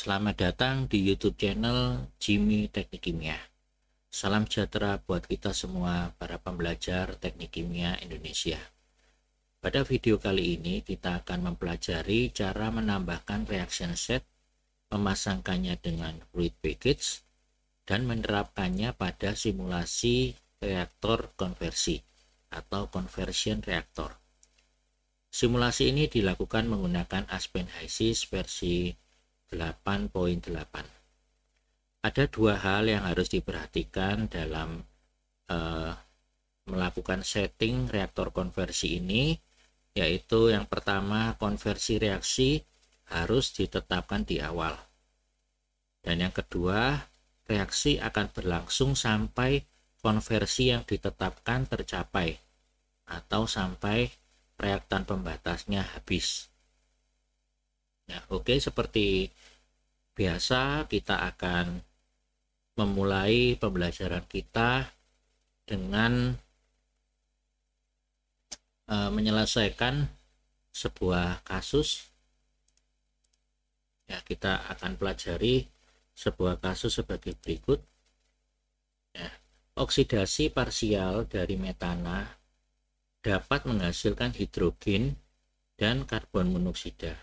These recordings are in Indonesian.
Selamat datang di YouTube channel Jimmy Teknik Kimia. Salam sejahtera buat kita semua para pembelajar teknik kimia Indonesia. Pada video kali ini kita akan mempelajari cara menambahkan reaction set, memasangkannya dengan fluid package, dan menerapkannya pada simulasi reaktor konversi atau conversion reactor. Simulasi ini dilakukan menggunakan Aspen HYSYS versi 8.8. Ada dua hal yang harus diperhatikan dalam melakukan setting reaktor konversi ini, yaitu yang pertama, konversi reaksi harus ditetapkan di awal, dan yang kedua, reaksi akan berlangsung sampai konversi yang ditetapkan tercapai atau sampai reaktan pembatasnya habis. Nah, oke, seperti biasa kita akan memulai pembelajaran kita dengan menyelesaikan sebuah kasus. Ya, kita akan pelajari sebuah kasus sebagai berikut. Ya, oksidasi parsial dari metana dapat menghasilkan hidrogen dan karbon monoksida.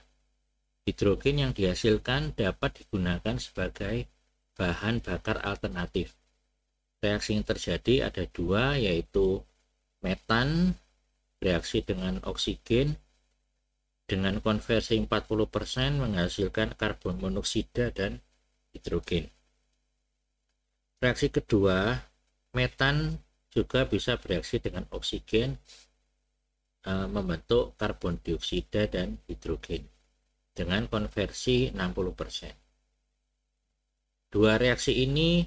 Hidrogen yang dihasilkan dapat digunakan sebagai bahan bakar alternatif. Reaksi yang terjadi ada dua, yaitu metan bereaksi dengan oksigen dengan konversi 40% menghasilkan karbon monoksida dan hidrogen. Reaksi kedua, metan juga bisa bereaksi dengan oksigen membentuk karbon dioksida dan hidrogen dengan konversi 60%. Dua reaksi ini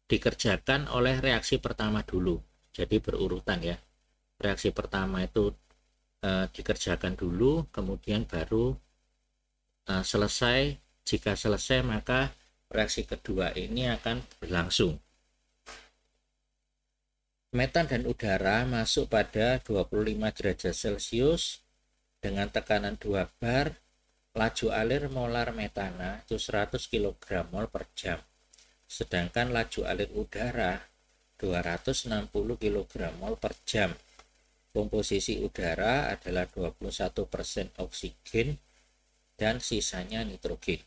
dikerjakan oleh reaksi pertama dulu, jadi berurutan ya. Reaksi pertama itu dikerjakan dulu, kemudian baru selesai. Jika selesai, maka reaksi kedua ini akan berlangsung. Metan dan udara masuk pada 25 derajat Celcius dengan tekanan 2 bar. Laju alir molar metana itu 100 kg mol per jam. Sedangkan laju alir udara 260 kg mol per jam. Komposisi udara adalah 21% oksigen dan sisanya nitrogen.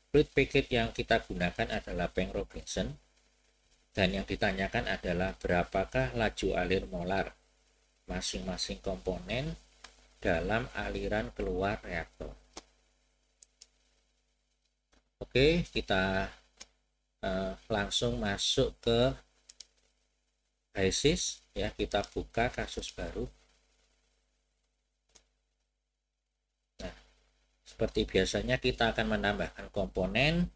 Fluid package yang kita gunakan adalah Peng-Robinson. Dan yang ditanyakan adalah berapakah laju alir molar masing-masing komponen dalam aliran keluar reaktor. Oke, kita langsung masuk ke HYSYS ya, kita buka kasus baru. Nah, seperti biasanya kita akan menambahkan komponen,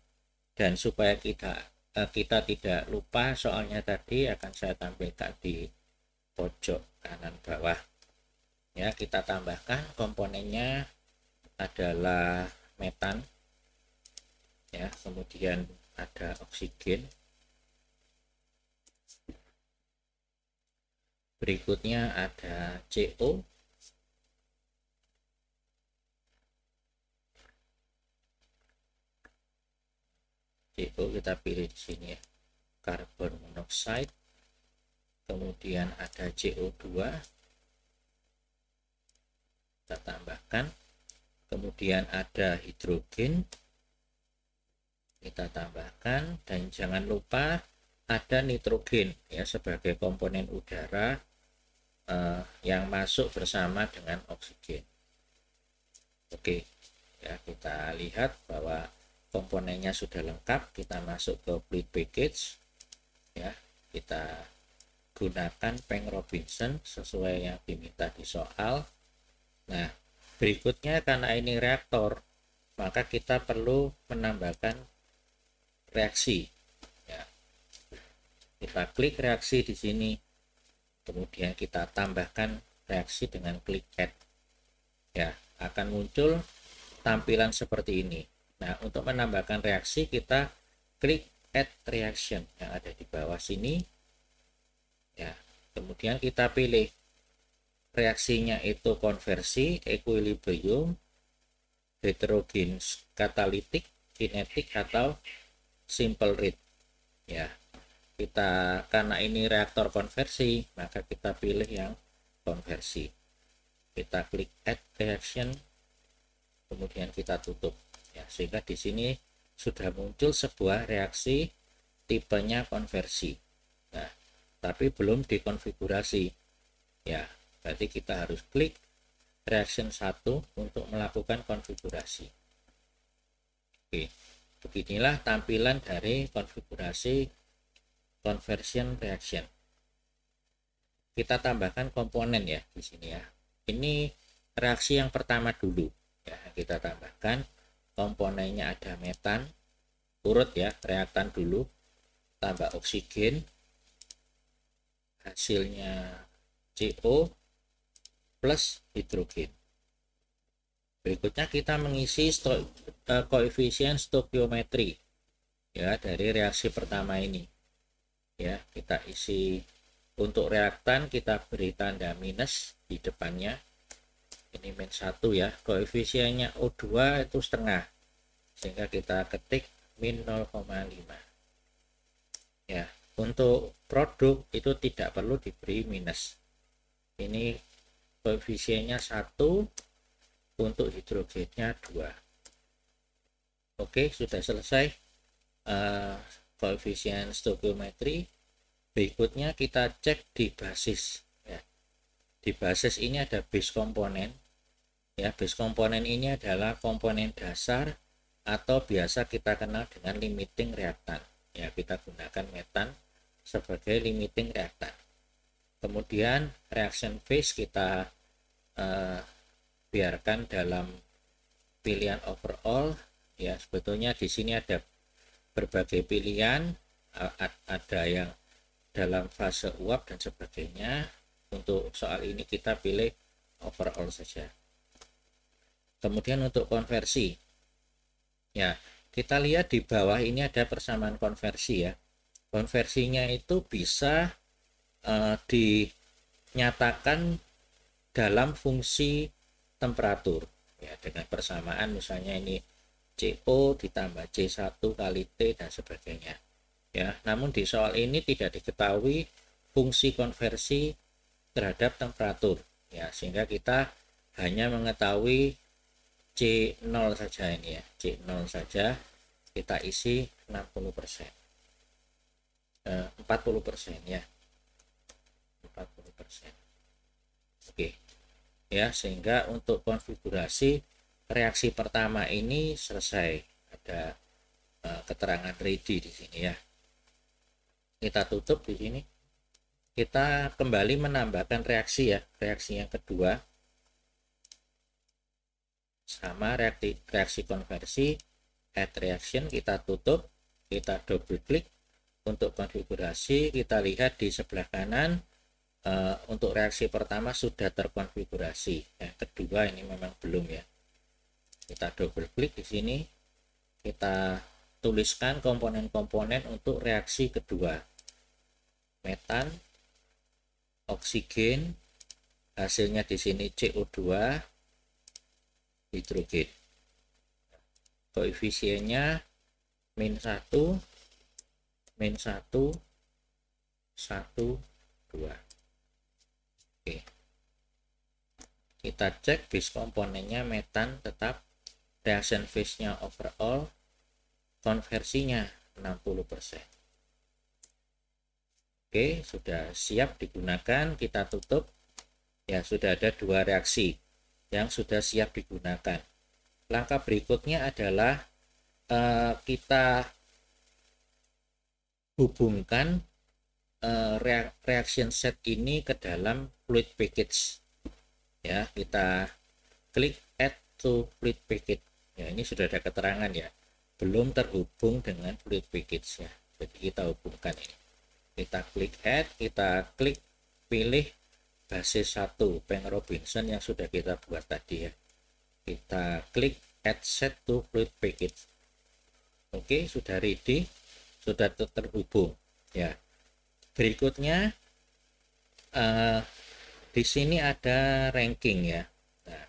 dan supaya kita tidak lupa soalnya tadi akan saya tampilkan di pojok kanan bawah ya. Kita tambahkan komponennya adalah metan ya, kemudian ada oksigen, berikutnya ada CO, kita pilih di sini ya, karbon monoksida, kemudian ada CO2 kita tambahkan, kemudian ada hidrogen kita tambahkan, dan jangan lupa ada nitrogen ya sebagai komponen udara yang masuk bersama dengan oksigen. Oke ya, kita lihat bahwa komponennya sudah lengkap. Kita masuk ke fluid package ya, kita gunakan Peng-Robinson sesuai yang diminta di soal. Nah, berikutnya karena ini reaktor, maka kita perlu menambahkan reaksi ya. Kita klik reaksi di sini, kemudian kita tambahkan reaksi dengan klik add ya, akan muncul tampilan seperti ini. Nah, untuk menambahkan reaksi kita klik add reaction yang ada di bawah sini ya, kemudian kita pilih reaksinya itu konversi, equilibrium, heterogen katalitik, kinetik, atau simple read. Ya, kita karena ini reaktor konversi, maka kita pilih yang konversi. Kita klik add reaction, kemudian kita tutup. Ya, sehingga di sini sudah muncul sebuah reaksi tipenya konversi. Nah, tapi belum dikonfigurasi. Ya, berarti kita harus klik reaction 1 untuk melakukan konfigurasi. Oke, beginilah tampilan dari konfigurasi conversion reaction. Kita tambahkan komponen ya di sini ya. Ini reaksi yang pertama dulu. Ya, kita tambahkan komponennya, ada metan, urut ya, reaktan dulu, tambah oksigen, hasilnya CO plus hidrogen. Berikutnya kita mengisi koefisien stoikiometri ya dari reaksi pertama ini. Ya, kita isi. Untuk reaktan kita beri tanda minus di depannya. Ini min 1 ya. Koefisiennya O2 itu setengah. Sehingga kita ketik min 0,5. Ya, untuk produk itu tidak perlu diberi minus. Ini koefisiennya 1, untuk hidrogennya 2. Oke, sudah selesai koefisien stoikiometri. Berikutnya kita cek di basis ya. Di basis ini ada base komponen ya. Base komponen ini adalah komponen dasar atau biasa kita kenal dengan limiting reaktan ya. Kita gunakan metan sebagai limiting reaktan. Kemudian reaction phase kita biarkan dalam pilihan overall ya. Sebetulnya di sini ada berbagai pilihan, ada yang dalam fase uap dan sebagainya. Untuk soal ini kita pilih overall saja. Kemudian untuk konversi ya, kita lihat di bawah ini ada persamaan konversi ya. Konversinya itu bisa dinyatakan dalam fungsi temperatur ya, dengan persamaan misalnya ini CO ditambah C1 kali T dan sebagainya ya. Namun di soal ini tidak diketahui fungsi konversi terhadap temperatur ya, sehingga kita hanya mengetahui C0 saja ini ya. C0 saja kita isi 60%, 40% ya, 40%. Oke ya, sehingga untuk konfigurasi reaksi pertama ini selesai. Ada keterangan ready di sini ya. Kita tutup di sini. Kita kembali menambahkan reaksi ya. Reaksi yang kedua sama reaksi konversi, add reaction, kita tutup, kita double klik. Untuk konfigurasi kita lihat di sebelah kanan, untuk reaksi pertama sudah terkonfigurasi. Yang kedua ini memang belum ya. Kita double klik di sini, kita tuliskan komponen-komponen untuk reaksi kedua. Metan, oksigen, hasilnya di sini CO2, hidrogen. Koefisiennya min 1, min 1, 1, 2. Oke. Kita cek base komponennya metan tetap, reaction phase-nya overall, konversinya 60%. Oke, sudah siap digunakan. Kita tutup ya. Sudah ada dua reaksi yang sudah siap digunakan. Langkah berikutnya adalah kita hubungkan reaction set ini ke dalam fluid package ya. Kita klik add to fluid package ya. Ini sudah ada keterangan ya, belum terhubung dengan fluid package ya. Jadi kita hubungkan ini. Kita klik add, kita klik pilih basis 1 Peng Robinson yang sudah kita buat tadi ya. Kita klik add set to fluid package. Oke, sudah ready, sudah terhubung ya. Berikutnya di sini ada ranking ya. Nah,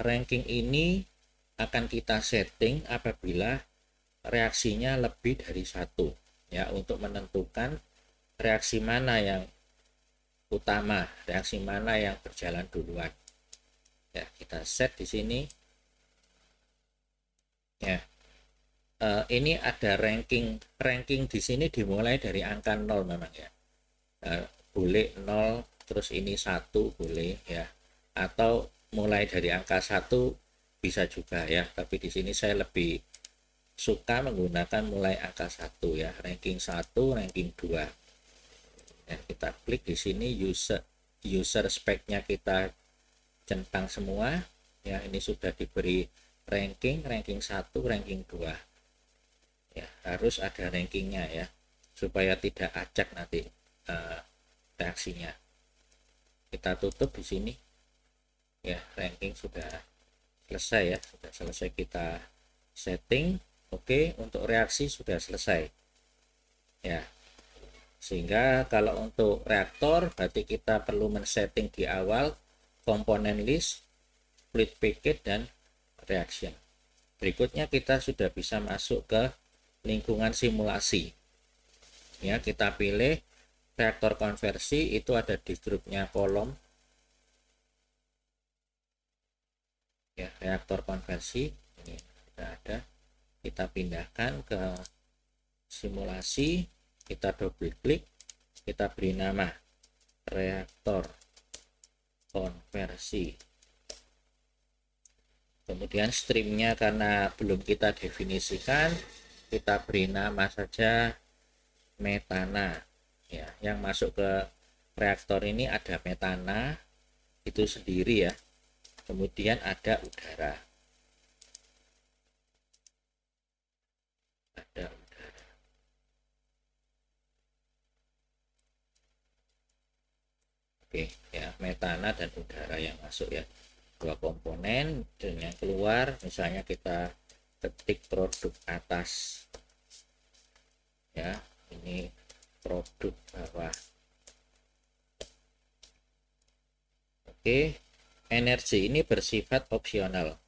ranking ini akan kita setting apabila reaksinya lebih dari satu, ya, untuk menentukan reaksi mana yang utama, reaksi mana yang berjalan duluan. Ya, kita set di sini. Ya, ini ada ranking di sini dimulai dari angka 0 memang ya. Boleh 0 terus ini 1 boleh ya, atau mulai dari angka 1 bisa juga ya, tapi di sini saya lebih suka menggunakan mulai angka 1 ya, ranking 1, ranking 2 ya. Kita klik di sini, user spec-nya kita centang semua ya. Ini sudah diberi ranking 1, ranking 2 ya, harus ada rankingnya ya, supaya tidak acak nanti reaksinya. Kita tutup di sini ya, ranking sudah selesai ya, sudah selesai kita setting. Oke, untuk reaksi sudah selesai ya. Sehingga kalau untuk reaktor berarti kita perlu men-setting di awal komponen list, split packet, dan reaction. Berikutnya kita sudah bisa masuk ke lingkungan simulasi ya. Kita pilih reaktor konversi, itu ada di grupnya kolom ya, reaktor konversi ini sudah ada. Kita pindahkan ke simulasi, kita double klik, kita beri nama reaktor konversi. Kemudian streamnya karena belum kita definisikan, kita beri nama saja metana ya. Yang masuk ke reaktor ini ada metana itu sendiri ya, kemudian ada udara, oke ya, metana dan udara yang masuk ya, dua komponen. Dan yang keluar misalnya kita ketik produk atas ya, ini produk bawah. Oke, energi ini bersifat opsional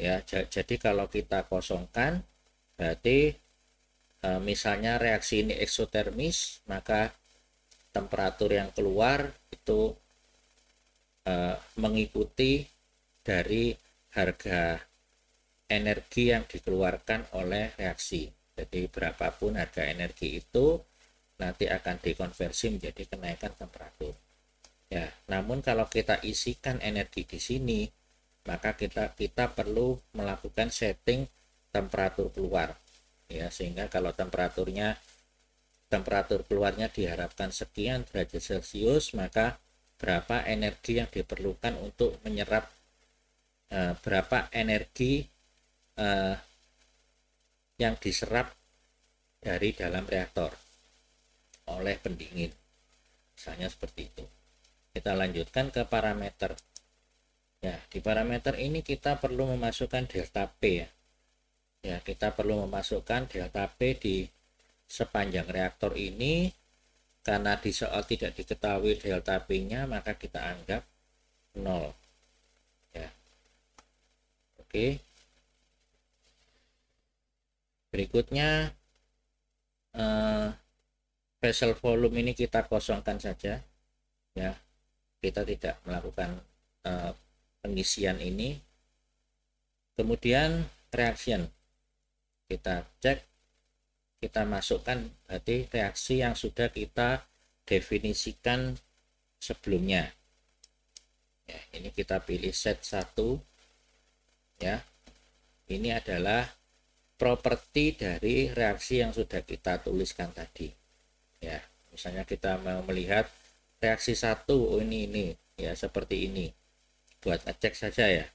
ya, jadi kalau kita kosongkan berarti misalnya reaksi ini eksotermis, maka temperatur yang keluar itu mengikuti dari harga energi yang dikeluarkan oleh reaksi. Jadi berapapun harga energi itu nanti akan dikonversi menjadi kenaikan temperatur ya. Namun kalau kita isikan energi di sini, maka kita perlu melakukan setting temperatur keluar ya, sehingga kalau temperatur keluarnya diharapkan sekian derajat Celcius, maka berapa energi yang diperlukan untuk menyerap berapa energi yang diserap dari dalam reaktor oleh pendingin, misalnya seperti itu. Kita lanjutkan ke parameter ya. Di parameter ini kita perlu memasukkan delta P ya. Ya, kita perlu memasukkan delta P di sepanjang reaktor ini. Karena di soal tidak diketahui delta P-nya, maka kita anggap 0 ya. Oke, berikutnya vessel volume ini kita kosongkan saja ya, kita tidak melakukan pengisian ini. Kemudian reaction kita cek, kita masukkan berarti reaksi yang sudah kita definisikan sebelumnya ya. Ini kita pilih set 1 ya. Ini adalah properti dari reaksi yang sudah kita tuliskan tadi ya. Misalnya kita mau melihat reaksi 1, oh ini ya, seperti ini. Buat ngecek saja ya,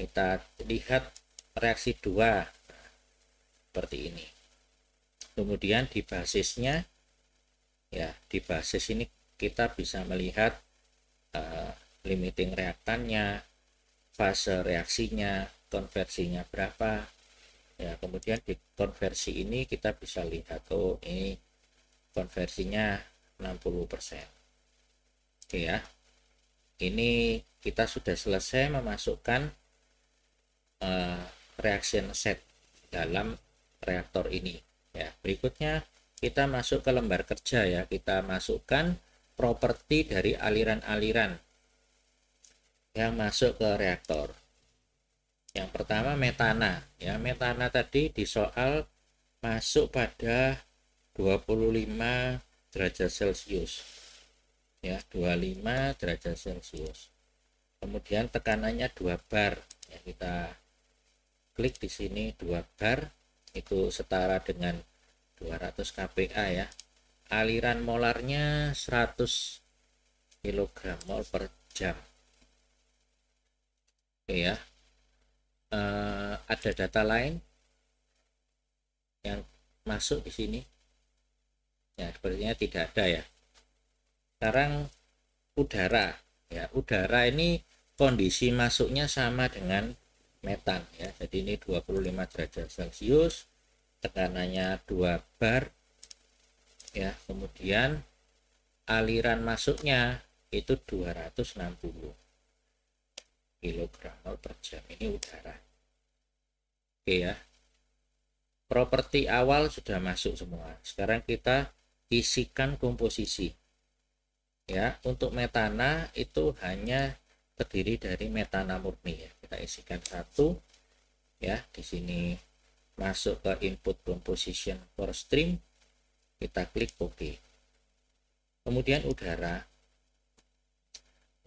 kita lihat reaksi 2 seperti ini. Kemudian di basisnya ya, di basis ini kita bisa melihat limiting reaktannya, fase reaksinya, konversinya berapa ya. Kemudian di konversi ini kita bisa lihat, oh ini konversinya 60%. Oke ya, ini kita sudah selesai memasukkan reaction set dalam reaktor ini. Ya, berikutnya kita masuk ke lembar kerja ya. Kita masukkan properti dari aliran-aliran yang masuk ke reaktor. Yang pertama metana. Ya, metana tadi di soal masuk pada 25 derajat Celcius. Ya, 25 derajat Celcius. Kemudian tekanannya 2 bar. Ya, kita klik di sini 2 bar, itu setara dengan 200 kPa ya. Aliran molarnya 100 kg mol per jam. Oke ya. Ada data lain yang masuk di sini? Ya, sepertinya tidak ada ya. Sekarang udara. Ya, udara ini kondisi masuknya sama dengan metan ya. Jadi ini 25 derajat Celcius, tekanannya 2 bar ya. Kemudian aliran masuknya itu 260 kg per jam. Ini udara. Oke ya. Properti awal sudah masuk semua. Sekarang kita isikan komposisi. Ya, untuk metana itu hanya terdiri dari metana murni ya. Kita isikan 1 ya. Di sini masuk ke input composition for stream. Kita klik OK. Kemudian udara.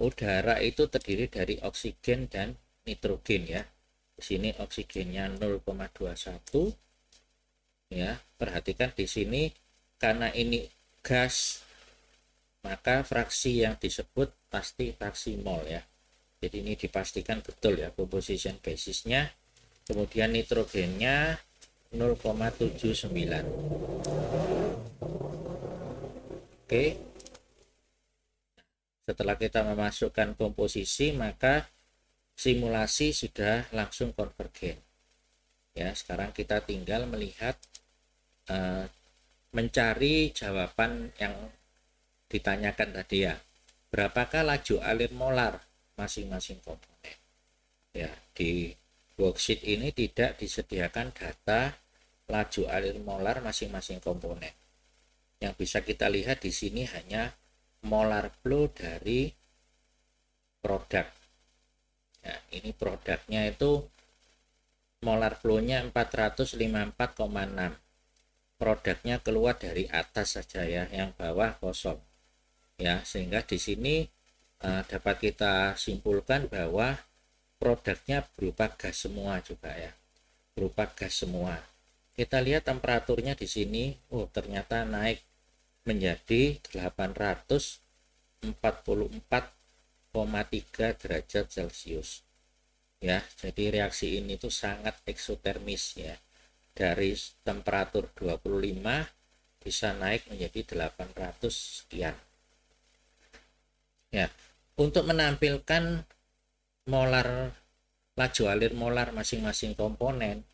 Udara itu terdiri dari oksigen dan nitrogen ya. Di sini oksigennya 0,21 ya. Perhatikan di sini karena ini gas, maka fraksi yang disebut pasti fraksi mol ya. Jadi ini dipastikan betul ya composition basisnya. Kemudian nitrogennya 0,79. Oke. Setelah kita memasukkan komposisi, maka simulasi sudah langsung konvergen. Ya, sekarang kita tinggal melihat mencari jawaban yang ditanyakan tadi ya. Berapakah laju alir molar masing-masing komponen? Ya, di worksheet ini tidak disediakan data laju alir molar masing-masing komponen. Yang bisa kita lihat di sini hanya molar flow dari produk. Ya, ini produknya itu molar flow-nya 454,6. Produknya keluar dari atas saja ya, yang bawah kosong. Ya, sehingga di sini dapat kita simpulkan bahwa produknya berupa gas semua juga ya. Berupa gas semua. Kita lihat temperaturnya di sini, ternyata naik menjadi 844,3 derajat Celcius. Ya, jadi reaksi ini tuh sangat eksotermis ya. Dari temperatur 25 bisa naik menjadi 800 sekian. Ya, untuk menampilkan molar laju alir molar masing-masing komponen,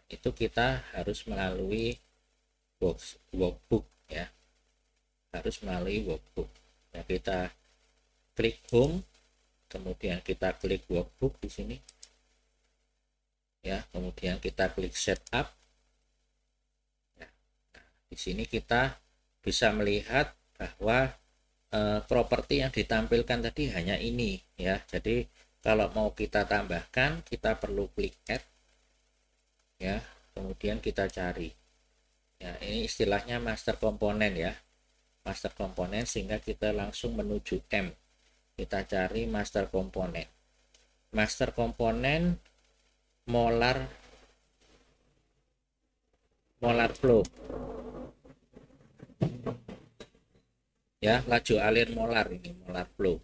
itu kita harus melalui workbook ya. Harus melalui workbook. Ya, kita klik home, kemudian kita klik workbook di sini. Ya, kemudian kita klik setup. Ya, nah, di sini kita bisa melihat bahwa properti yang ditampilkan tadi hanya ini ya. Jadi kalau mau kita tambahkan, kita perlu klik add ya, kemudian kita cari ya. Ini istilahnya master komponen ya, master komponen, sehingga kita langsung menuju M. Kita cari master komponen. Master komponen molar flow ya, laju alir molar, ini molar flow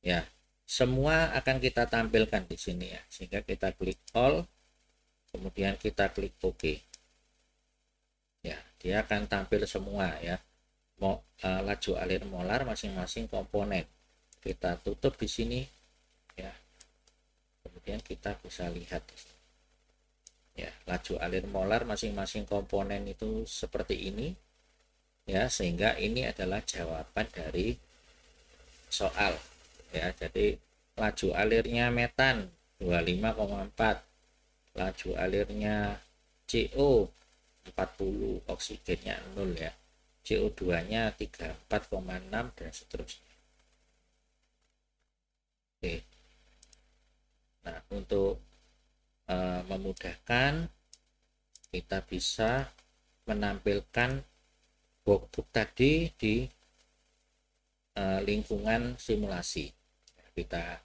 ya. Semua akan kita tampilkan di sini ya, sehingga kita klik all, kemudian kita klik OK ya. Dia akan tampil semua ya, laju alir molar masing-masing komponen. Kita tutup di sini ya, kemudian kita bisa lihat ya, laju alir molar masing-masing komponen itu seperti ini ya, sehingga ini adalah jawaban dari soal ya. Jadi laju alirnya metan 25,4. Laju alirnya CO 40, oksigennya 0 ya. CO2 nya 34,6 dan seterusnya. Oke. Nah, untuk memudahkan, kita bisa menampilkan workbook tadi di lingkungan simulasi. Kita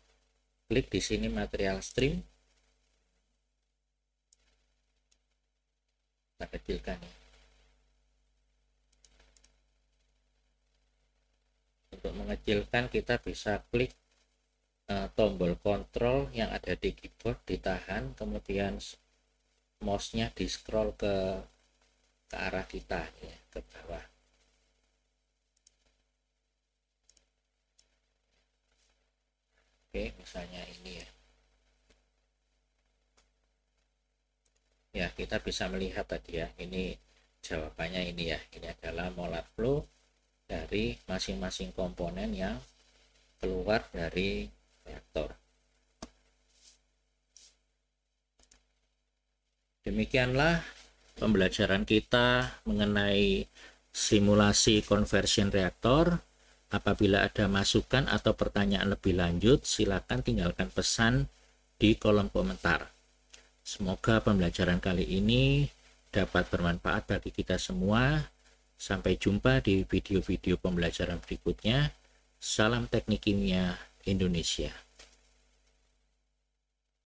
klik di sini material stream, kita kecilkan ya. Untuk mengecilkan kita bisa klik tombol kontrol yang ada di keyboard, ditahan, kemudian mouse-nya di scroll ke arah kita ya, ke bawah. Oke, misalnya ini ya. Ya, kita bisa melihat tadi ya, ini jawabannya ini ya. Ini adalah molar flow dari masing-masing komponen yang keluar dari reaktor. Demikianlah pembelajaran kita mengenai simulasi conversion reaktor. Apabila ada masukan atau pertanyaan lebih lanjut, silakan tinggalkan pesan di kolom komentar. Semoga pembelajaran kali ini dapat bermanfaat bagi kita semua. Sampai jumpa di video-video pembelajaran berikutnya. Salam Teknik Kimia Indonesia.